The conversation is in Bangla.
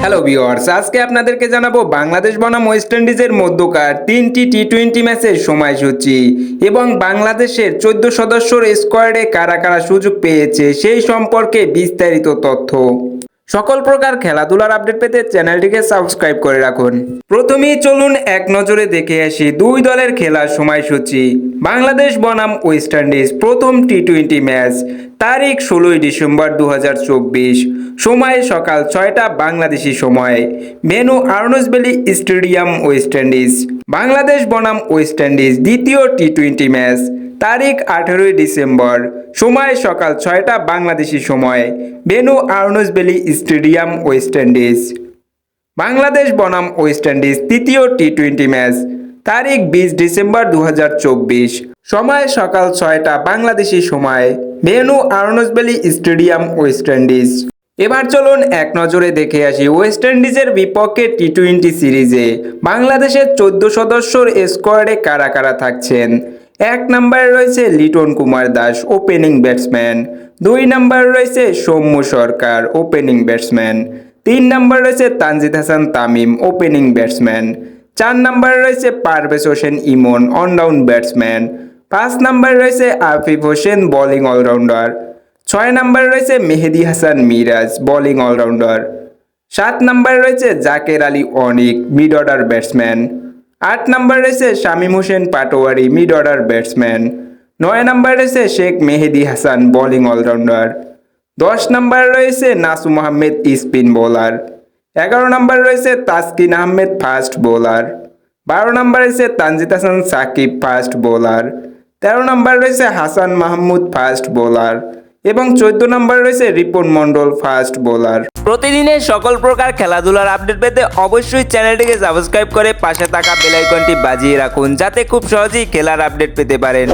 হ্যালো ভিউয়ার্স, আজকে আপনাদেরকে জানাবো বাংলাদেশ বনাম ওয়েস্ট ইন্ডিজের মধ্যকার 3টি টি-20 ম্যাচের সময়সূচি এবং বাংলাদেশের 14 সদস্যর স্কোয়াডে কারা কারা সুযোগ পেয়েছে সেই সম্পর্কে বিস্তারিত তথ্য। সকল প্রকার খেলাধুলার আপডেট পেতে চ্যানেলটিকে সাবস্ক্রাইব করে রাখুন। প্রথমেই চলুন এক নজরে দেখে আসি দুই দলের খেলার সময়সূচি। বাংলাদেশ বনাম ওয়েস্ট ইন্ডিজ প্রথম টি-20 ম্যাচ, তারিখ 16 ডিসেম্বর 2024, সময় সকাল 6টা বাংলাদেশি সময়, ভেন্যু আর্নল্ড বেলি স্টেডিয়াম, ওয়েস্ট ইন্ডিজ। বাংলাদেশ বনাম ওয়েস্ট ইন্ডিজ দ্বিতীয় টি-20 ম্যাচ, তারিখ 18 ডিসেম্বর, সময় সকাল 6টা বাংলাদেশি সময়, ভেন্যু আর্নল্ড বেলি স্টেডিয়াম, ওয়েস্ট ইন্ডিজ। বাংলাদেশ বনাম ওয়েস্ট ইন্ডিজ তৃতীয় টি-20 ম্যাচ, তারিখ 20 ডিসেম্বর 2024, সময় সকাল 6টা বাংলাদেশি সময়, ভেন্যু আর্নল্ড বেলি স্টেডিয়াম, ওয়েস্ট ইন্ডিজ। এবার চলুন এক নজরে দেখে আসি ওয়েস্ট ইন্ডিজের বিপক্ষে টি-20 সিরিজে বাংলাদেশের 14 সদস্যর স্কোয়াডে কারা কারা থাকছেন। 1 নম্বরে রয়েছে লিটন কুমার দাস, ওপেনিং ব্যাটসম্যান। 2 নম্বরে রয়েছে সৌম্য সরকার, ওপেনিং ব্যাটসম্যান। 3 নম্বরে রয়েছে তানজিদ হাসান তামিম, ওপেনিং ব্যাটসম্যান। 4 নম্বরে রয়েছে পারভেজ হোসেন ইমন, অনডাউন ব্যাটসম্যান। 5 নম্বরে রয়েছে আফিফ হোসেন, বোলিং অলরাউন্ডার। 6 নম্বরে রয়েছে মেহেদি হাসান মিরাজ, বোলিং অলরাউন্ডার। 7 নম্বরে রয়েছে Jaker Ali Anik, mid order batsman. 8 নম্বরে রয়েছে Shamim Hossain Patwari, mid order batsman. 9 নম্বরে রয়েছে শেখ মেহেদি হাসান, বোলিং অলরাউন্ডার। 10 নম্বরে রয়েছে নাসুম আহমেদ, স্পিন বোলার। 11 নম্বরে রয়েছে তাসকিন আহমেদ, ফাস্ট বোলার। 12 নম্বরে রয়েছে তানজিদ হাসান সাকিব, ফাস্ট বোলার। 13 নম্বরে রয়েছে হাসান মাহমুদ, ফাস্ট বোলার এবং 14 নম্বরে রয়েছে রিপন মন্ডল, ফাস্ট বোলার। প্রতিদিনের সকল প্রকার খেলাধুলার আপডেট পেতে অবশ্যই চ্যানেলটিকে সাবস্ক্রাইব করে পাশে থাকা বেল আইকনটি বাজিয়ে রাখুন, যাতে খুব সহজেই খেলার আপডেট পেতে পারেন।